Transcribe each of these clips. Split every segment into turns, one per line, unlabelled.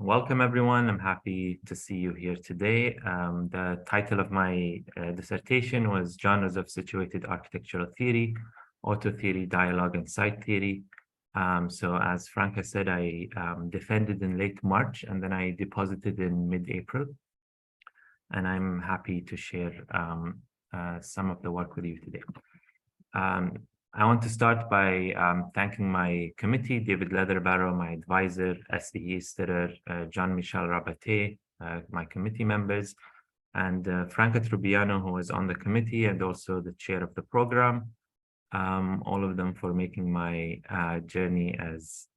Welcome, everyone. I'm happy to see you here today. The title of my dissertation was Genres of Situated Architectural Theory, Autotheory, Dialogue, and Site Theory. So as Franca said, I defended in late March, and then I deposited in mid-April. And I'm happy to share some of the work with you today. I want to start by thanking my committee, David Leatherbarrow, my advisor, SDE Stitter, Jean-Michel Rabaté, my committee members, and Franca Trubiano, who was on the committee and also the chair of the program, all of them for making my journey as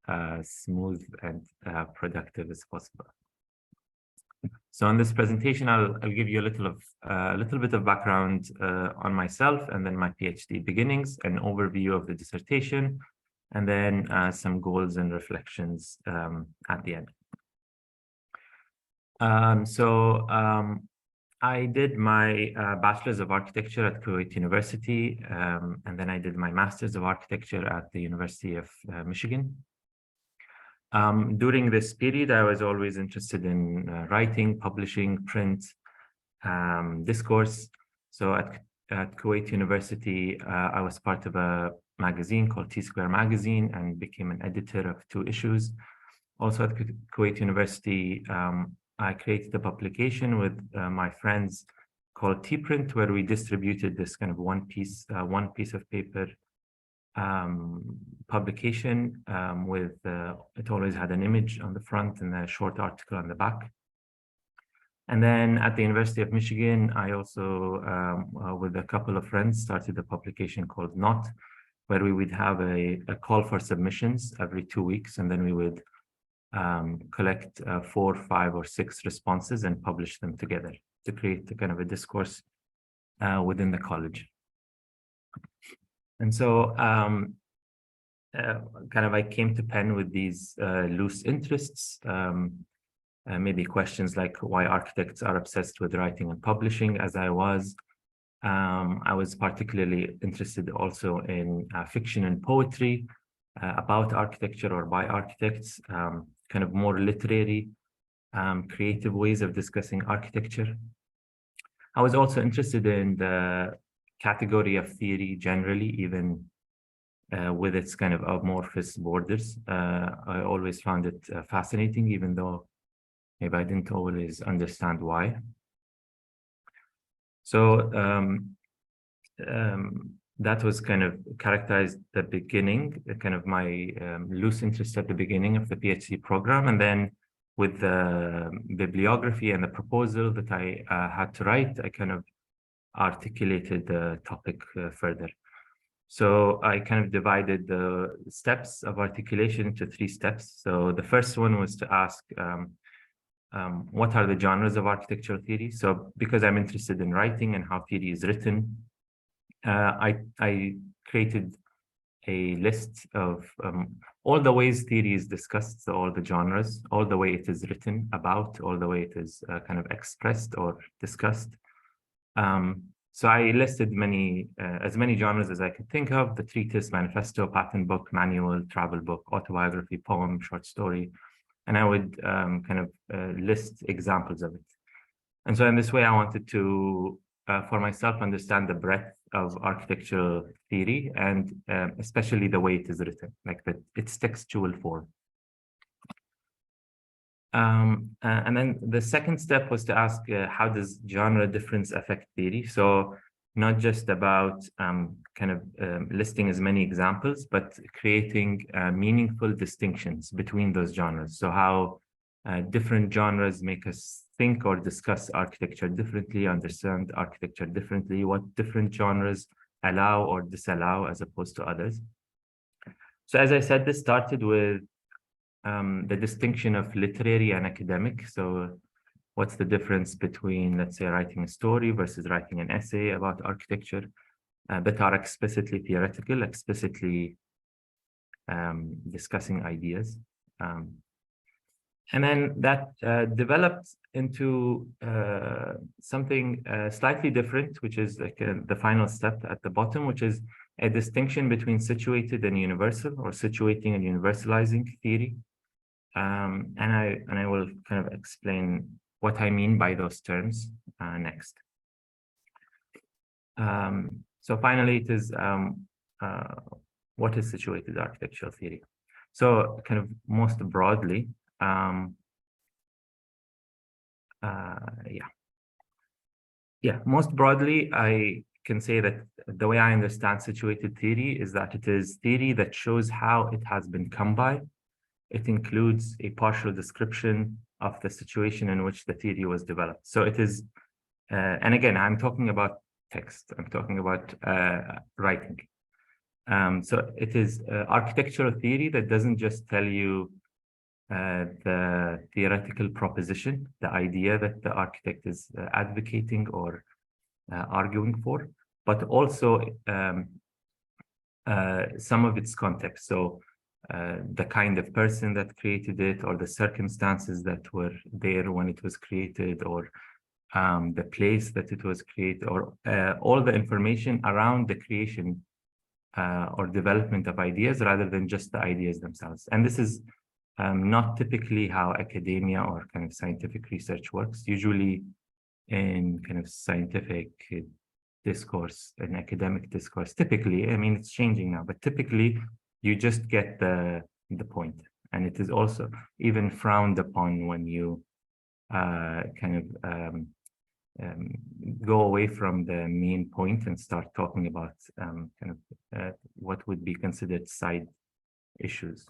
smooth and productive as possible. So in this presentation, I'll give you a little bit of background on myself and then my PhD beginnings, an overview of the dissertation, and then some goals and reflections at the end. I did my Bachelor's of Architecture at Kuwait University, and then I did my Master's of Architecture at the University of Michigan. During this period, I was always interested in writing, publishing, print, discourse. So at Kuwait University, I was part of a magazine called T-Square Magazine and became an editor of 2 issues. Also at Kuwait University, I created a publication with my friends called T-Print, where we distributed this kind of one piece of paper publication with it always had an image on the front and a short article on the back. And then at the University of Michigan, I also with a couple of friends started a publication called Not, where we would have a call for submissions every 2 weeks, and then we would collect 4, 5, or 6 responses and publish them together to create a kind of a discourse within the college. And so kind of I came to Penn with these loose interests, maybe questions like why architects are obsessed with writing and publishing, as I was. I was particularly interested also in fiction and poetry about architecture or by architects, kind of more literary, creative ways of discussing architecture. I was also interested in the category of theory generally, even with its kind of amorphous borders. I always found it fascinating, even though maybe I didn't always understand why. So that was kind of characterized the beginning, kind of my loose interest at the beginning of the PhD program. And then with the bibliography and the proposal that I had to write, I kind of articulated the topic further. So I kind of divided the steps of articulation into 3 steps. So the first one was to ask, what are the genres of architectural theory? So because I'm interested in writing and how theory is written, I created a list of all the ways theory is discussed, so all the genres, all the way it is written about, all the way it is kind of expressed or discussed. So I listed as many genres as I could think of: the treatise, manifesto, pattern book, manual, travel book, autobiography, poem, short story, and I would kind of list examples of it. And so in this way, I wanted to, for myself, understand the breadth of architectural theory and especially the way it is written, like its textual form. And then the second step was to ask, how does genre difference affect theory? So not just about kind of listing as many examples, but creating meaningful distinctions between those genres. So how different genres make us think or discuss architecture differently, understand architecture differently, what different genres allow or disallow as opposed to others. So as I said, this started with the distinction of literary and academic. So what's the difference between, let's say, writing a story versus writing an essay about architecture that are explicitly theoretical, explicitly discussing ideas. And then that developed into something slightly different, which is like the final step at the bottom, which is a distinction between situated and universal, or situating and universalizing theory. And I will kind of explain what I mean by those terms next. So finally, it is what is situated architectural theory? So kind of most broadly, most broadly, I can say that the way I understand situated theory is that it is theory that shows how it has been come by. It includes a partial description of the situation in which the theory was developed. So it is, and again, I'm talking about text, I'm talking about writing. So it is architectural theory that doesn't just tell you the theoretical proposition, the idea that the architect is advocating or arguing for, but also some of its context. So the kind of person that created it, or the circumstances that were there when it was created, or the place that it was created, or all the information around the creation or development of ideas rather than just the ideas themselves. And this is not typically how academia or kind of scientific research works. Usually in kind of scientific discourse and academic discourse, typically, I mean, it's changing now, but typically you just get the point. And it is also even frowned upon when you go away from the main point and start talking about what would be considered side issues.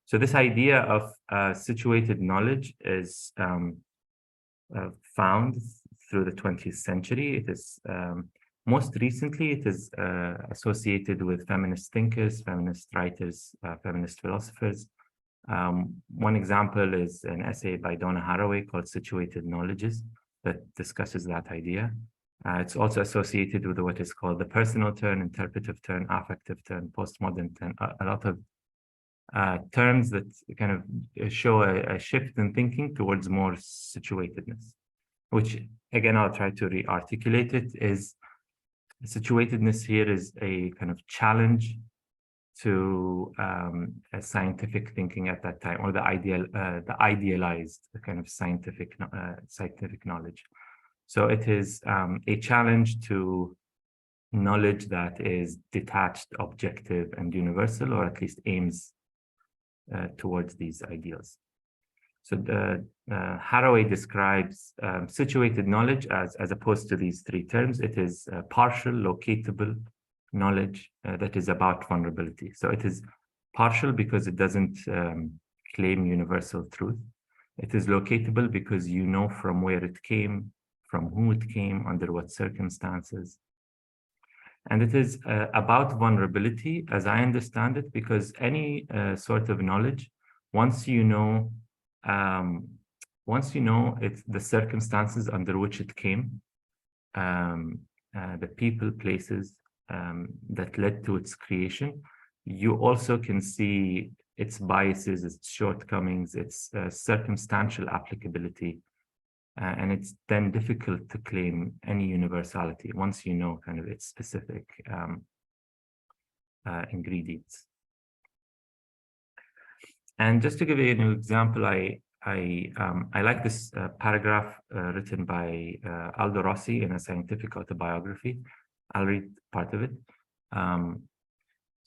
So this idea of situated knowledge is found through the 20th century. It is most recently, it is associated with feminist thinkers, feminist writers, feminist philosophers. One example is an essay by Donna Haraway called Situated Knowledges that discusses that idea. It's also associated with what is called the personal turn, interpretive turn, affective turn, postmodern turn, a lot of terms that kind of show a shift in thinking towards more situatedness, which again, I'll try to re-articulate it, is situatedness here is a kind of challenge to a scientific thinking at that time, or the idealized kind of scientific knowledge. So it is a challenge to knowledge that is detached, objective, and universal, or at least aims towards these ideals. So Haraway describes situated knowledge as opposed to these three terms. It is partial, locatable knowledge that is about vulnerability. So it is partial because it doesn't claim universal truth. It is locatable because you know from where it came, from who it came, under what circumstances. And it is about vulnerability, as I understand it, because any sort of knowledge, once you know it's the circumstances under which it came, the people, places that led to its creation, you also can see its biases, its shortcomings, its circumstantial applicability. And it's then difficult to claim any universality once you know kind of its specific ingredients. And just to give you an example, I like this paragraph written by Aldo Rossi in a scientific autobiography. I'll read part of it.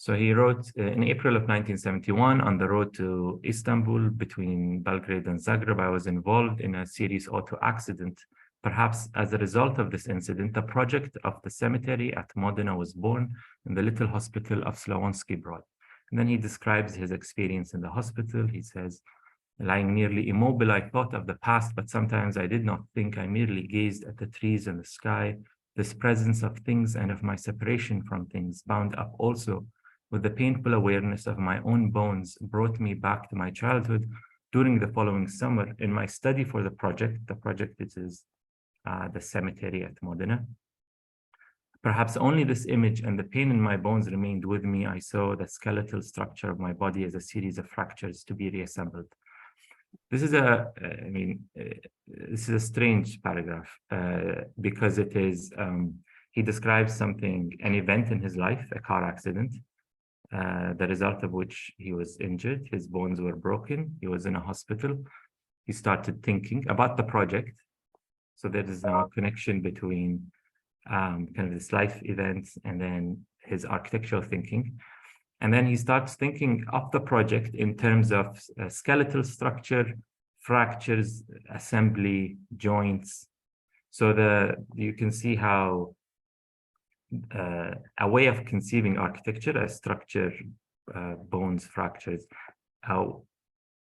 So he wrote, in April of 1971, on the road to Istanbul between Belgrade and Zagreb, I was involved in a serious auto accident. Perhaps as a result of this incident, the project of the cemetery at Modena was born in the little hospital of Slavonski Brod. And then he describes his experience in the hospital. He says, lying nearly immobile, I thought of the past, but sometimes I did not think. I merely gazed at the trees and the sky. This presence of things and of my separation from things, bound up also with the painful awareness of my own bones, brought me back to my childhood during the following summer. In my study for the project is the cemetery at Modena. Perhaps only this image and the pain in my bones remained with me. I saw the skeletal structure of my body as a series of fractures to be reassembled. This is this is a strange paragraph because it is, he describes an event in his life, a car accident. the result of which he was injured. His bones were broken. He was in a hospital. He started thinking about the project. So there is now a connection between kind of this life events and then his architectural thinking. And then he starts thinking of the project in terms of skeletal structure, fractures, assembly, joints. So you can see how a way of conceiving architecture as structure, bones, fractures, how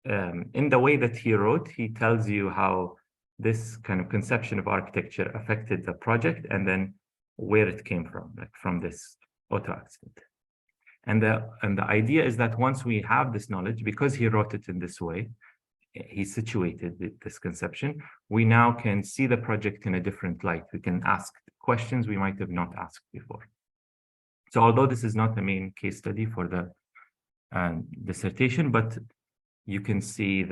in the way that he wrote, he tells you how this kind of conception of architecture affected the project and then where it came from, like from this auto accident. And the idea is that once we have this knowledge, because he wrote it in this way, he situated this conception, we now can see the project in a different light. We can ask questions we might have not asked before. So although this is not the main case study for the dissertation, but you can see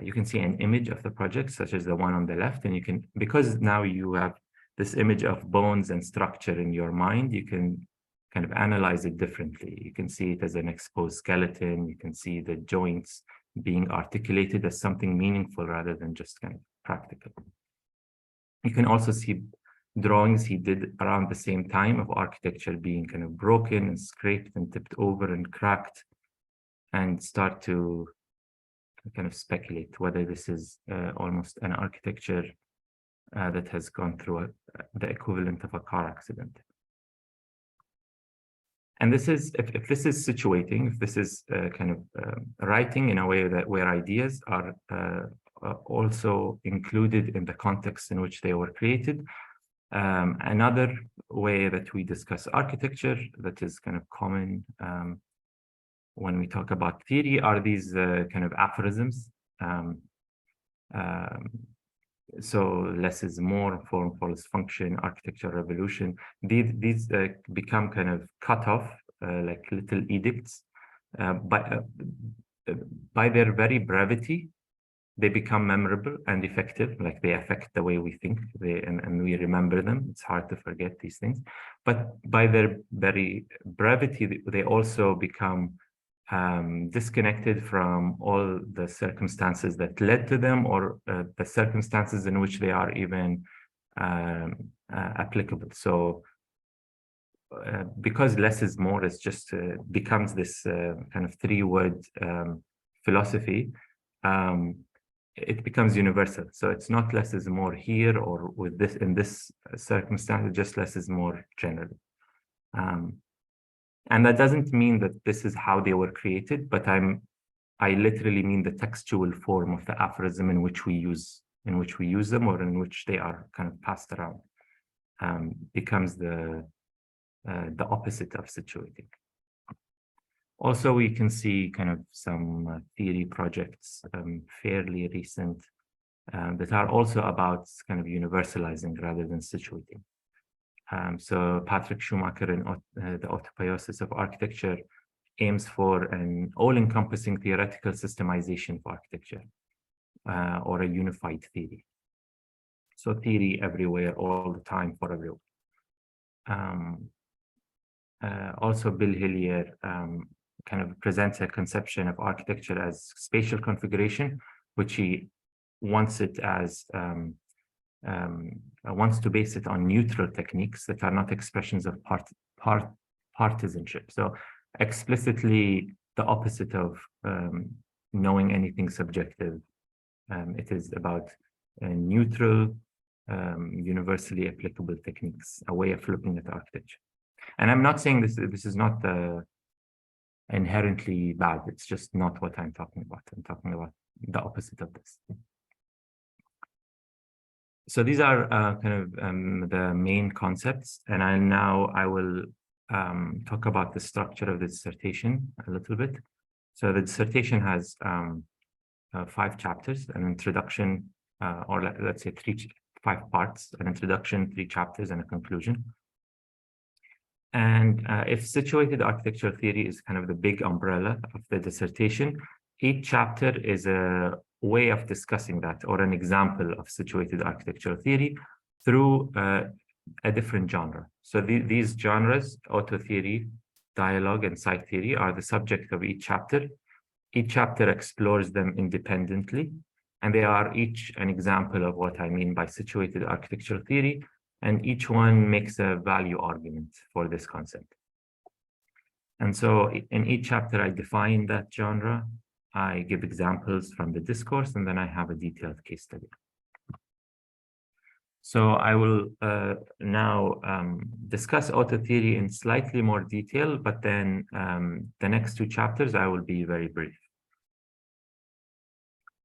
you can see an image of the project, such as the one on the left, and you can, because now you have this image of bones and structure in your mind, you can kind of analyze it differently. You can see it as an exposed skeleton. You can see the joints being articulated as something meaningful rather than just kind of practical. You can also see drawings he did around the same time of architecture being kind of broken and scraped and tipped over and cracked, and start to kind of speculate whether this is almost an architecture that has gone through the equivalent of a car accident. And this is, if this is situating, if this is kind of writing in a way that where ideas are also included in the context in which they were created. Another way that we discuss architecture that is kind of common when we talk about theory are these kind of aphorisms. So less is more, form follows function, architecture revolution. These become kind of cut off like little edicts. By their very brevity, they become memorable and effective, like they affect the way we think, and we remember them. It's hard to forget these things. But by their very brevity, they also become disconnected from all the circumstances that led to them, or the circumstances in which they are even applicable. So because less is more is just becomes this kind of three-word philosophy, it becomes universal. So it's not less is more here or with this in this circumstance, just less is more generally. And that doesn't mean that this is how they were created, but I literally mean the textual form of the aphorism in which we use them, or in which they are kind of passed around, becomes the opposite of situating. Also, we can see kind of some theory projects, fairly recent, that are also about kind of universalizing rather than situating. So Patrick Schumacher in the Autotheory of Architecture aims for an all-encompassing theoretical systemization of architecture, or a unified theory. So theory everywhere, all the time, for everyone. Also, Bill Hillier kind of presents a conception of architecture as spatial configuration, which he wants it as wants to base it on neutral techniques that are not expressions of partisanship. So explicitly the opposite of knowing anything subjective. It is about neutral, universally applicable techniques, a way of looking at architecture. And I'm not saying this is not inherently bad. It's just not what I'm talking about. I'm talking about the opposite of this. So these are kind of the main concepts, and I will talk about the structure of the dissertation a little bit. So the dissertation has 5 chapters: an introduction, or let's say 5 parts: an introduction, 3 chapters, and a conclusion. And if situated architectural theory is kind of the big umbrella of the dissertation, each chapter is a way of discussing that, or an example of situated architectural theory through a different genre. So these genres, auto theory, dialogue, and site theory, are the subject of each chapter. Each chapter explores them independently, and they are each an example of what I mean by situated architectural theory, and each one makes a value argument for this concept. And so in each chapter, I define that genre, I give examples from the discourse, and then I have a detailed case study. So I will now discuss auto theory in slightly more detail, but then the next two chapters, I will be very brief.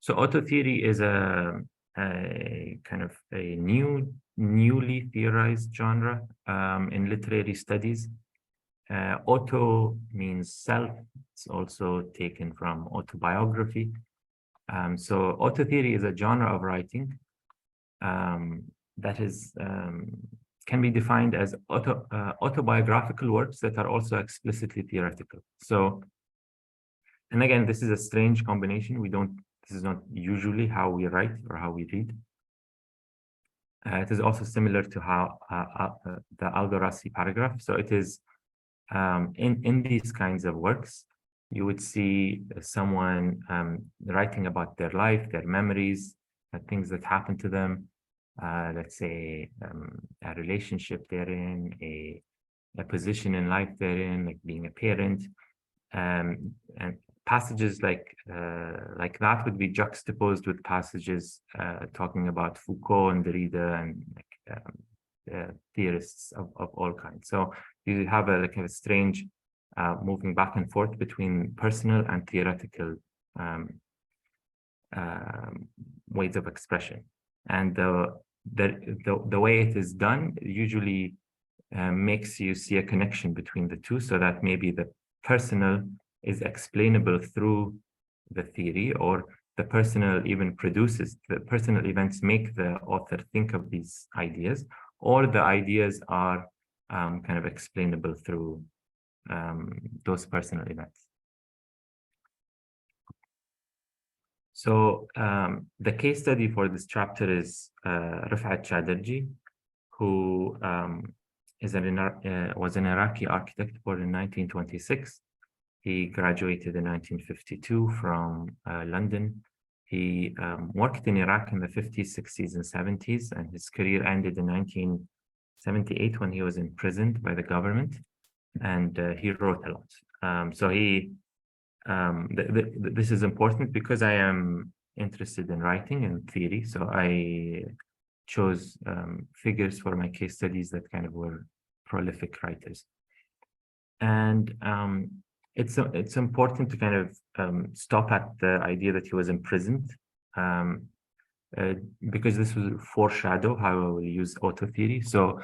So auto theory is a kind of a newly theorized genre in literary studies. Auto means self. It's also taken from autobiography. So auto theory is a genre of writing that is can be defined as autobiographical works that are also explicitly theoretical. So, and again, this is a strange combination. This is not usually how we write or how we read. It is also similar to how the Aldo-Rassi paragraph. So it is in these kinds of works, you would see someone writing about their life, their memories, things that happened to them. Let's say a relationship they're in, a position in life they're in, like being a parent, and passages like that would be juxtaposed with passages talking about Foucault and Derrida and theorists of all kinds. So you have a strange moving back and forth between personal and theoretical ways of expression. And the way it is done usually makes you see a connection between the two, so that maybe the personal is explainable through the theory, or the personal even produces, the personal events make the author think of these ideas, or the ideas are kind of explainable through those personal events. So the case study for this chapter is Rifat Chadirji, who was an Iraqi architect born in 1926. He graduated in 1952 from London. He worked in Iraq in the 50s, 60s, and 70s, and his career ended in 1978 when he was imprisoned by the government, and he wrote a lot. So he this is important because I am interested in writing and theory, so I chose figures for my case studies that kind of were prolific writers. And it's important to kind of stop at the idea that he was imprisoned, because this will foreshadow how I will use auto theory. So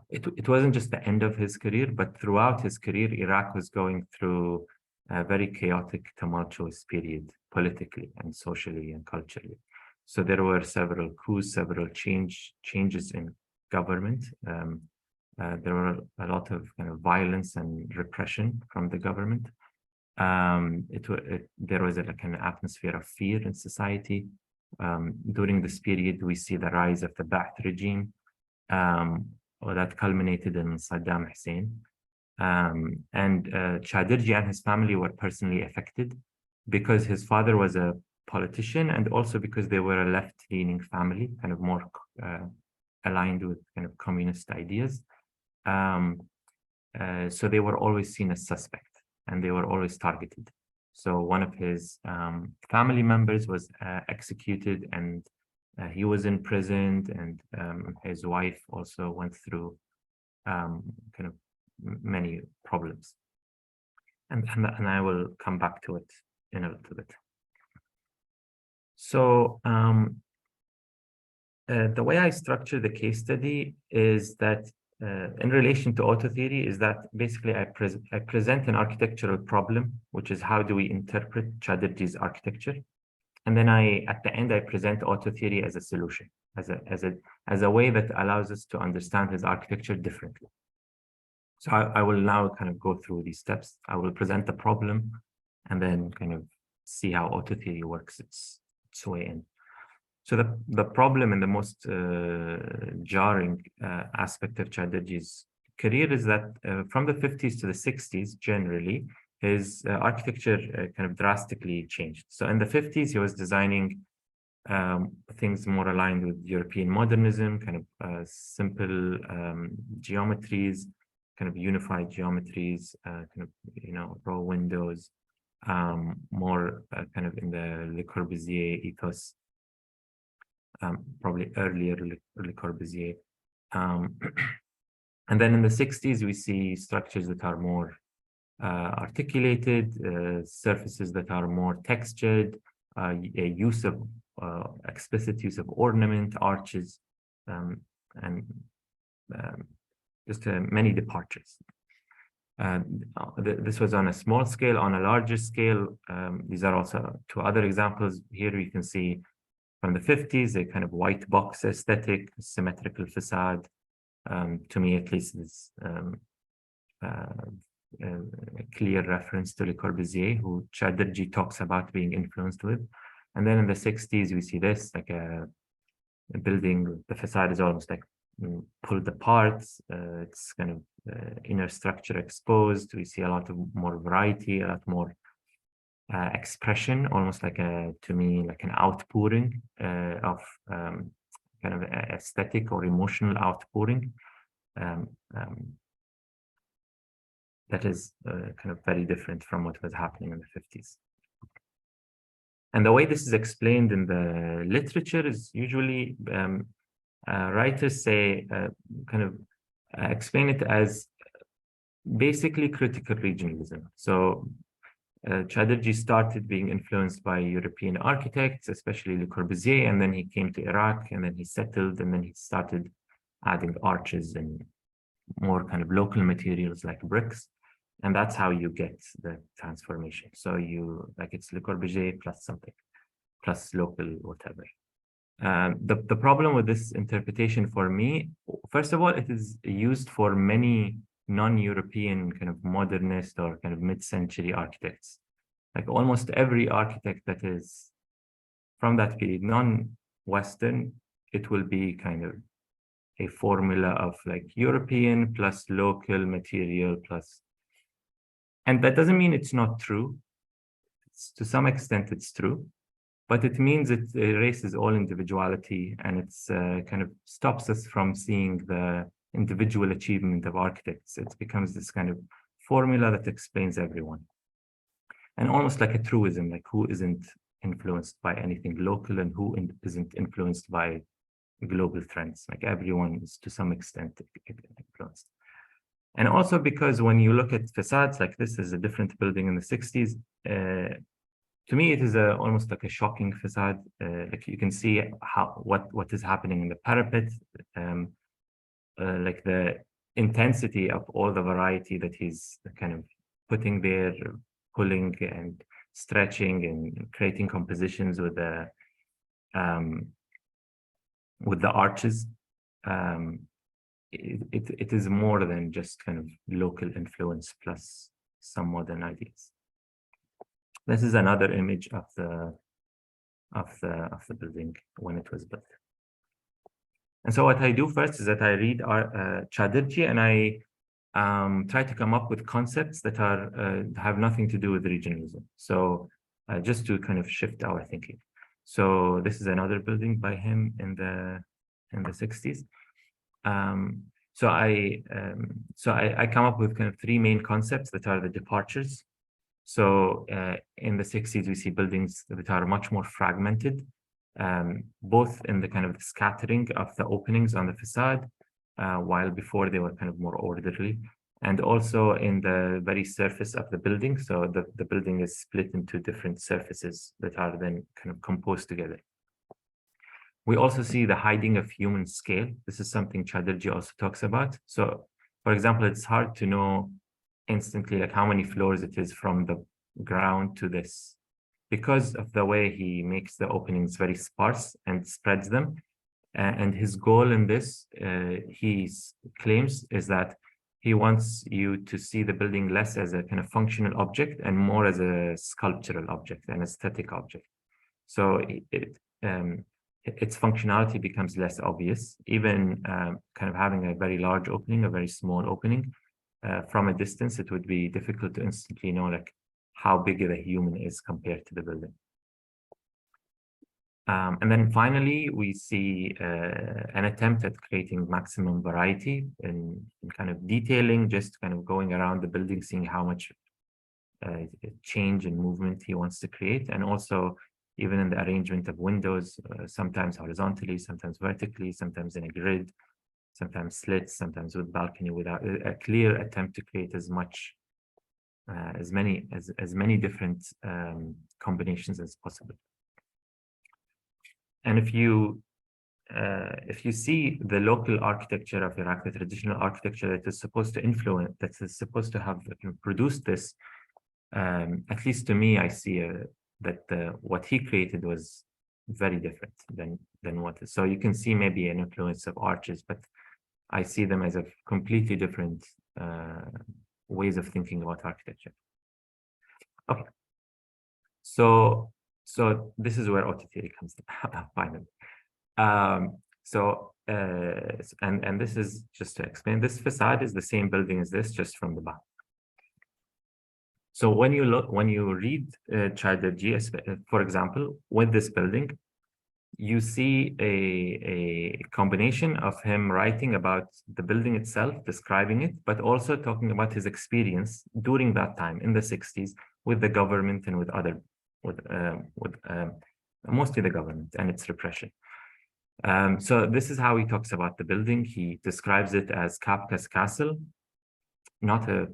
it wasn't just the end of his career, but throughout his career, Iraq was going through a very chaotic, tumultuous period, politically and socially and culturally. So there were several coups, several changes in government. There were a lot of kind of violence and repression from the government. There was an atmosphere of fear in society. During this period, we see the rise of the Ba'ath regime, that culminated in Saddam Hussein. And Chadirji and his family were personally affected because his father was a politician, and also because they were a left-leaning family, kind of more aligned with kind of communist ideas. So they were always seen as suspect, and they were always targeted. So one of his family members was executed, and he was imprisoned, and his wife also went through kind of many problems. And I will come back to it in a little bit. So the way I structure the case study is that in relation to auto theory is that basically I present an architectural problem, which is how do we interpret Chadirji's architecture. And then at the end, I present auto theory as a solution, as a way that allows us to understand his architecture differently. So I will now kind of go through these steps. I will present the problem and then kind of see how auto theory works its way in. So the problem and the most jarring aspect of Chadirji's career is that from the 50s to the 60s, generally, his architecture kind of drastically changed. So in the 50s, he was designing things more aligned with European modernism, kind of simple geometries, kind of unified geometries, kind of, raw windows, more kind of in the Le Corbusier ethos, probably earlier Le Corbusier. And then in the 60s, we see structures that are more articulated, surfaces that are more textured, a use of explicit use of ornament, arches, and just many departures. This was on a small scale. On a larger scale, these are also two other examples. Here you can see from the 50s, a kind of white box aesthetic, symmetrical facade. To me, at least, is a clear reference to Le Corbusier, who Chadirji talks about being influenced with. And then in the 60s, we see this, like a building, the facade is almost like pulled apart. It's kind of inner structure exposed. We see a lot of more variety, a lot more expression, almost like to me, like an outpouring of kind of aesthetic or emotional outpouring. That is kind of very different from what was happening in the 50s. And the way this is explained in the literature is usually writers say, kind of explain it as basically critical regionalism. So Chadirji started being influenced by European architects, especially Le Corbusier, and then he came to Iraq, and then he settled, and then he started adding arches and more kind of local materials like bricks. And that's how you get the transformation. So it's Le Corbusier plus something, plus local whatever. The problem with this interpretation for me, first of all, it is used for many non-European kind of modernist or kind of mid-century architects. Like almost every architect that is from that period, non-Western, it will be kind of a formula of like European plus local material plus. And that doesn't mean it's not true. To some extent, it's true, but it means it erases all individuality, and it's kind of stops us from seeing the individual achievement of architects. It becomes this kind of formula that explains everyone. And almost like a truism, like who isn't influenced by anything local and who isn't influenced by global trends. Like everyone is to some extent influenced. And also because when you look at facades, like this is a different building in the 60s, to me, it is almost like a shocking facade. Like you can see what is happening in the parapet, like the intensity of all the variety that he's kind of putting there, pulling and stretching and creating compositions with the arches. It is more than just kind of local influence plus some modern ideas. This is another image of the building when it was built. And so what I do first is that I read Chadirji, and I try to come up with concepts that have nothing to do with regionalism. So just to kind of shift our thinking. So this is another building by him in the 60s. So I come up with kind of three main concepts that are the departures. So in the 60s, we see buildings that are much more fragmented, both in the kind of scattering of the openings on the facade, while before they were kind of more orderly, and also in the very surface of the building. So the building is split into different surfaces that are then kind of composed together. We also see the hiding of human scale. This is something Chadirji also talks about. So, for example, it's hard to know instantly like how many floors it is from the ground to this, because of the way he makes the openings very sparse and spreads them. And his goal in this, he claims, is that he wants you to see the building less as a kind of functional object and more as a sculptural object, an aesthetic object. So its functionality becomes less obvious. Even kind of having a very large opening, a very small opening, from a distance, it would be difficult to instantly know like how big the human is compared to the building. And then finally, we see an attempt at creating maximum variety in kind of detailing, just kind of going around the building, seeing how much change and movement he wants to create. And also, even in the arrangement of windows, sometimes horizontally, sometimes vertically, sometimes in a grid, sometimes slits, sometimes with balcony, without a clear attempt to create as much, as many different combinations as possible. And if you see the local architecture of Iraq, the traditional architecture that is supposed to influence, that is supposed to have produced this, at least to me, I see that what he created was very different than what is. So you can see maybe an influence of arches, but I see them as a completely different ways of thinking about architecture. Okay, so this is where Autotheory comes in, finally. And this is just to explain, this facade is the same building as this, just from the back. So when you read Chadirji, for example, with this building, you see a combination of him writing about the building itself, describing it, but also talking about his experience during that time in the 60s with the government and with mostly the government and its repression. So this is how he talks about the building. He describes it as Kafka's castle, not a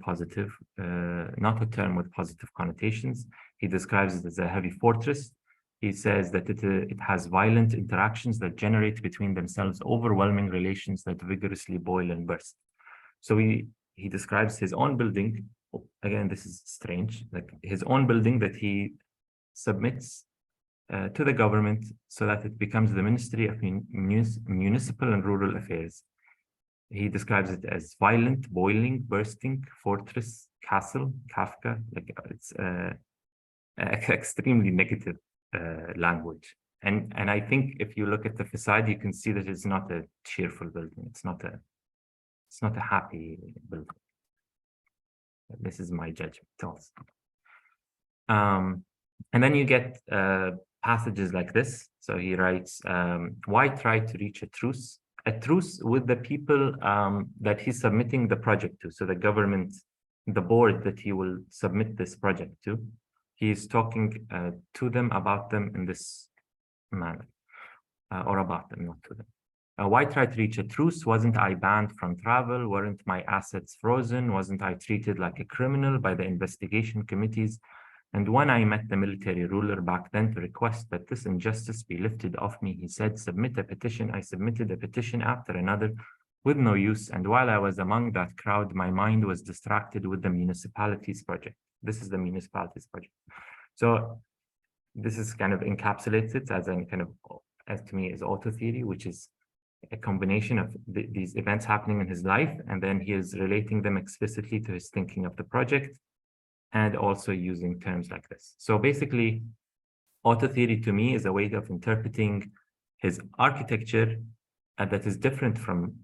term with positive connotations. He describes it as a heavy fortress. He says that it has violent interactions that generate between themselves overwhelming relations that vigorously boil and burst. So he describes his own building. Again, this is strange, like his own building that he submits to the government so that it becomes the Ministry of Municipal and Rural Affairs. He describes it as violent, boiling, bursting, fortress, castle, Kafka. Like it's extremely negative language. And I think if you look at the facade, you can see that it's not a cheerful building. It's not a happy building. This is my judgment also. And then you get passages like this. So he writes, why try to reach a truce with the people that he's submitting the project to? So the government, the board that he will submit this project to, he is talking to them, about them in this manner, or about them, not to them. Why try to reach a truce? Wasn't I banned from travel? Weren't my assets frozen? Wasn't I treated like a criminal by the investigation committees? And when I met the military ruler back then to request that this injustice be lifted off me, he said, submit a petition. I submitted a petition after another with no use. And while I was among that crowd, my mind was distracted with the municipalities project. This is the municipalities project. So this is kind of encapsulated as a kind of, as to me, is Autotheory, which is a combination of these events happening in his life, and then he is relating them explicitly to his thinking of the project, and also using terms like this. So basically, Autotheory to me is a way of interpreting his architecture that is different from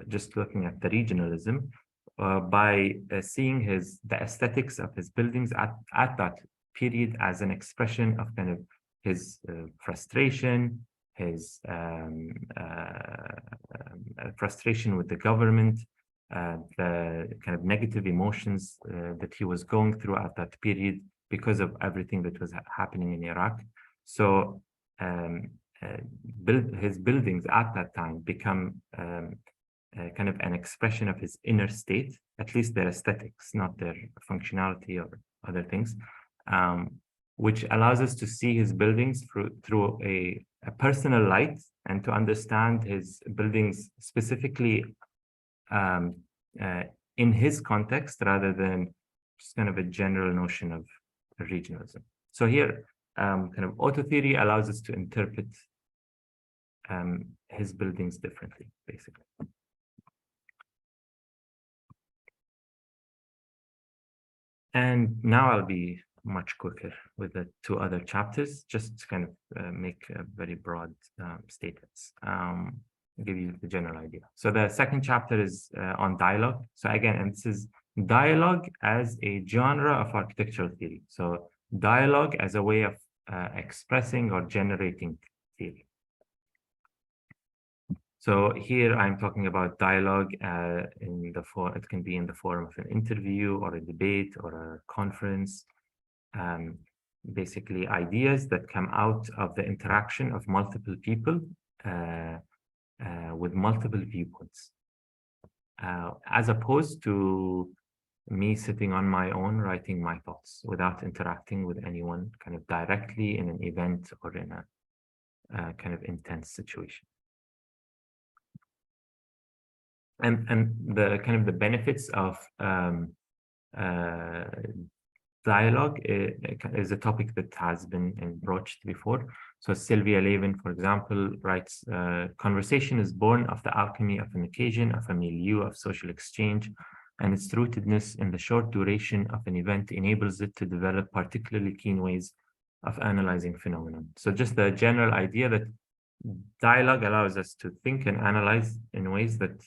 just looking at the regionalism, by seeing the aesthetics of his buildings at that period as an expression of kind of his frustration, his frustration with the government, the kind of negative emotions that he was going through at that period because of everything that was happening in Iraq. So his buildings at that time become kind of an expression of his inner state, at least their aesthetics, not their functionality or other things, which allows us to see his buildings through a personal light, and to understand his buildings specifically in his context, rather than just kind of a general notion of regionalism. So here, kind of Autotheory allows us to interpret his buildings differently, basically. And now I'll be much quicker with the two other chapters, just to kind of make very broad statements. Give you the general idea. So the second chapter is on dialogue. So again, and this is dialogue as a genre of architectural theory. So dialogue as a way of expressing or generating theory. So here I'm talking about dialogue in the form, it can be in the form of an interview or a debate or a conference. Basically ideas that come out of the interaction of multiple people with multiple viewpoints, as opposed to me sitting on my own writing my thoughts without interacting with anyone kind of directly in an event or in a kind of intense situation. And the kind of the benefits of dialogue is a topic that has been broached before. So Sylvia Levin, for example, writes, conversation is born of the alchemy of an occasion, of a milieu of social exchange, and its rootedness in the short duration of an event enables it to develop particularly keen ways of analyzing phenomenon. So just the general idea that dialogue allows us to think and analyze in ways that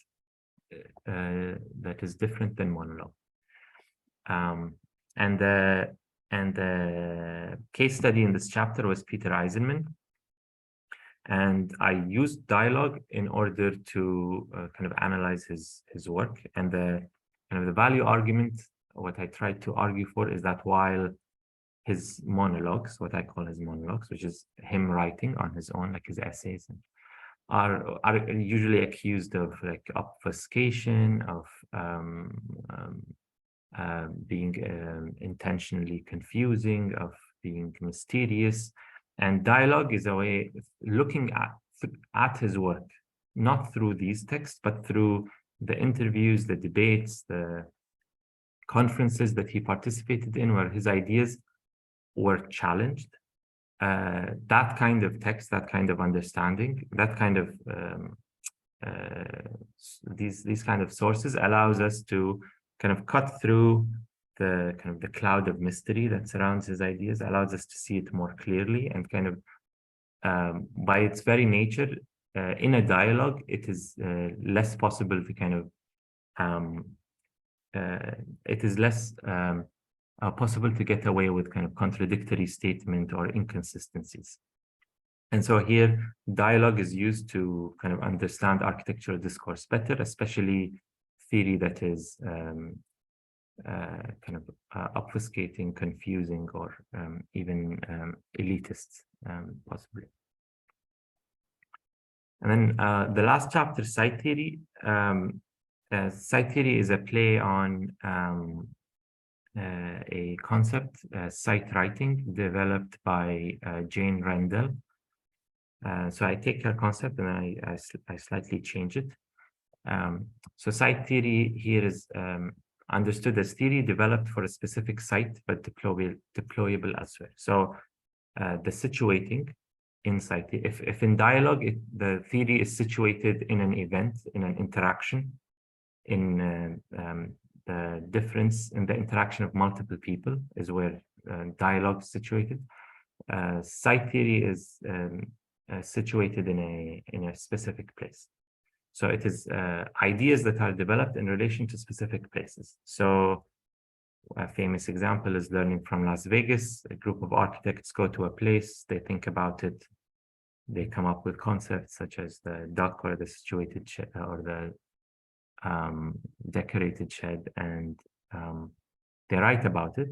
that is different than monologue. And the case study in this chapter was Peter Eisenman. And I used dialogue in order to kind of analyze his work. And the kind of the value argument, what I tried to argue for is that while his monologues, what I call his monologues, which is him writing on his own, like his essays, are usually accused of like obfuscation, of being intentionally confusing, of being mysterious. And dialogue is a way of looking at his work, not through these texts, but through the interviews, the debates, the conferences that he participated in, where his ideas were challenged. That kind of text, that kind of understanding, that kind of these kind of sources allows us to kind of cut through the kind of the cloud of mystery that surrounds his ideas, allows us to see it more clearly, and kind of by its very nature, in a dialogue, it is less possible to kind of it is less possible to get away with kind of contradictory statement or inconsistencies. And so here, dialogue is used to kind of understand architectural discourse better, especially theory that is kind of obfuscating, confusing, or even elitist, possibly. And then the last chapter, site theory. Site theory is a play on a concept, site writing, developed by Jane Rendell. So I take her concept and I slightly change it. So site theory here is understood as theory developed for a specific site, but deployable elsewhere. So the situating inside, if in dialogue, the theory is situated in an event, in an interaction, in the difference in the interaction of multiple people is where dialogue is situated. Site theory is situated in a specific place. So it is ideas that are developed in relation to specific places. So a famous example is learning from Las Vegas. A group of architects go to a place, they think about it, they come up with concepts such as the duck or the situated shed or the decorated shed, and they write about it.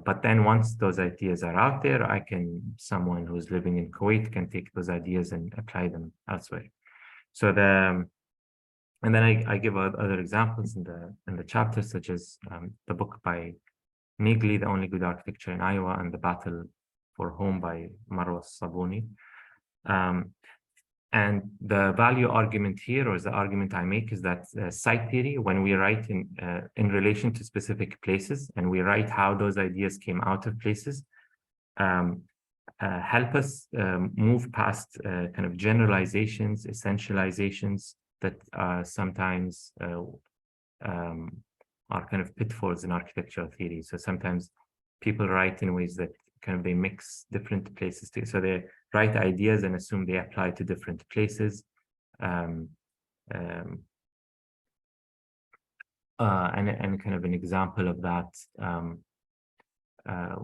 But then once those ideas are out there, someone who's living in Kuwait can take those ideas and apply them elsewhere. So and then I give other examples in the chapter, such as the book by Negley, The Only Good Architecture in Iowa, and The Battle for Home by Marwa Sabuni. And the value argument here, or the argument I make, is that site theory, when we write in relation to specific places, and we write how those ideas came out of places, help us move past kind of generalizations, essentializations that sometimes are kind of pitfalls in architectural theory. So sometimes people write in ways that kind of they mix different places. So they write ideas and assume they apply to different places. And kind of an example of that,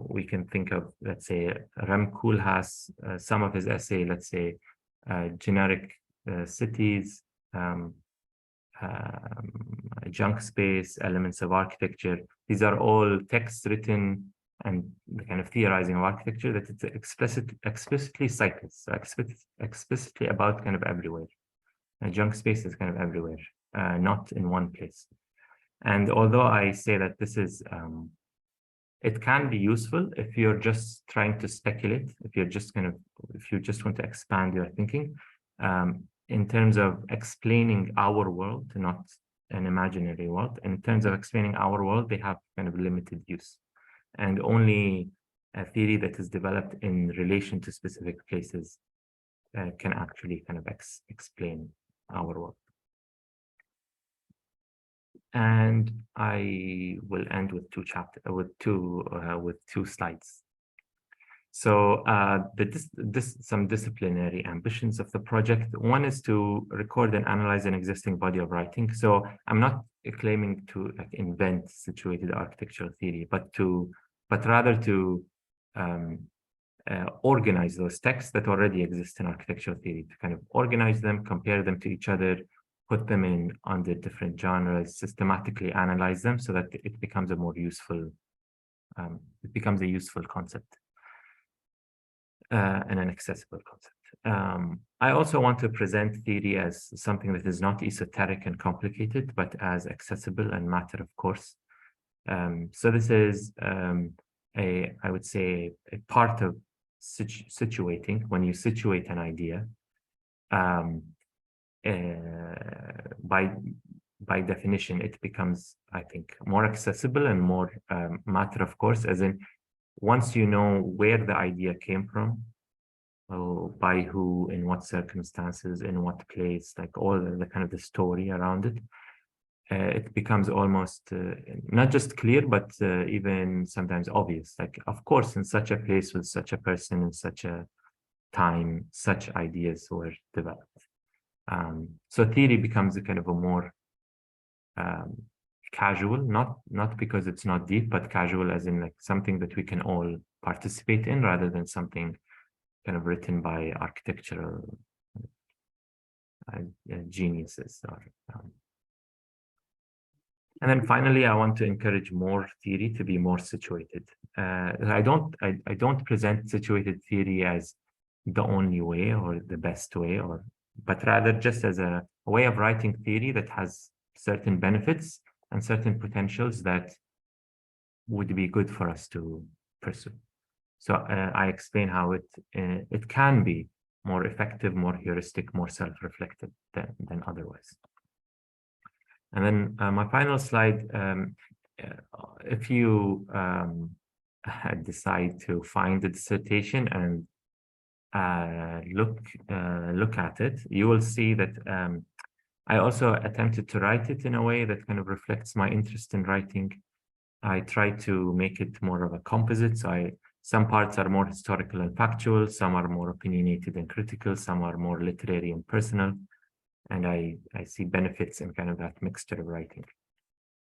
we can think of, let's say, Rem Koolhaas, some of his essay, let's say, generic cities, junk space, elements of architecture. These are all texts written and the kind of theorizing of architecture that it's explicitly cited, so explicitly about kind of everywhere. Junk space is kind of everywhere, not in one place. And although I say that this is, it can be useful if you're just trying to speculate, if you just want to expand your thinking, in terms of explaining our world, not an imaginary world. In terms of explaining our world, they have kind of limited use. And only a theory that is developed in relation to specific places can actually kind of explain our world. And I will end with two slides. So some disciplinary ambitions of the project. One is to record and analyze an existing body of writing. So I'm not claiming to like invent situated architectural theory, but rather to organize those texts that already exist in architectural theory, to kind of organize them, compare them to each other, put them in under different genres, systematically analyze them so that it becomes a more useful, useful concept. And an accessible concept. I also want to present theory as something that is not esoteric and complicated, but as accessible and matter of course. So this is I would say, a part of situating. When you situate an idea, by definition, it becomes, I think, more accessible and more matter of course, as in, once you know where the idea came from, by who, in what circumstances, in what place, like all the kind of the story around it, it becomes almost not just clear, but even sometimes obvious. Like, of course, in such a place with such a person in such a time, such ideas were developed. So theory becomes a kind of a more casual, not because it's not deep, but casual as in like something that we can all participate in, rather than something kind of written by architectural geniuses. And then finally, I want to encourage more theory to be more situated. I don't present situated theory as the only way or the best way, but rather just as a way of writing theory that has certain benefits and certain potentials that would be good for us to pursue. So I explain how it can be more effective, more heuristic, more self-reflective than otherwise. And then my final slide, if you decide to find the dissertation and look at it, you will see that I also attempted to write it in a way that kind of reflects my interest in writing. I try to make it more of a composite. So some parts are more historical and factual, some are more opinionated and critical, some are more literary and personal. And I see benefits in kind of that mixture of writing.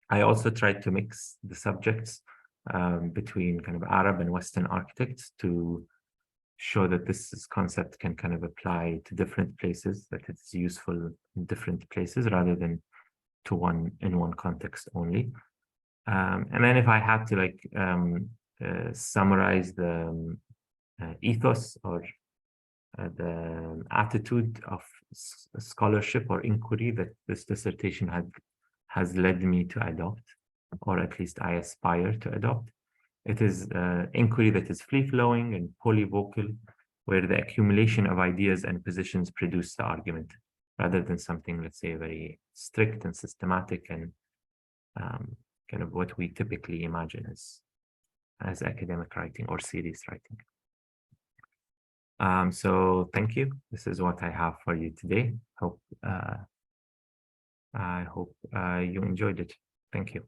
I also tried to mix the subjects between kind of Arab and Western architects to show that this concept can kind of apply to different places, that it's useful in different places rather than to one context only. And then if I had to like summarize the ethos or the attitude of scholarship or inquiry that this dissertation has led me to adopt, or at least I aspire to adopt, it is inquiry that is free-flowing and polyvocal, where the accumulation of ideas and positions produce the argument, rather than something, let's say, very strict and systematic and kind of what we typically imagine as academic writing or serious writing. So thank you. This is what I have for you today. I hope you enjoyed it. Thank you.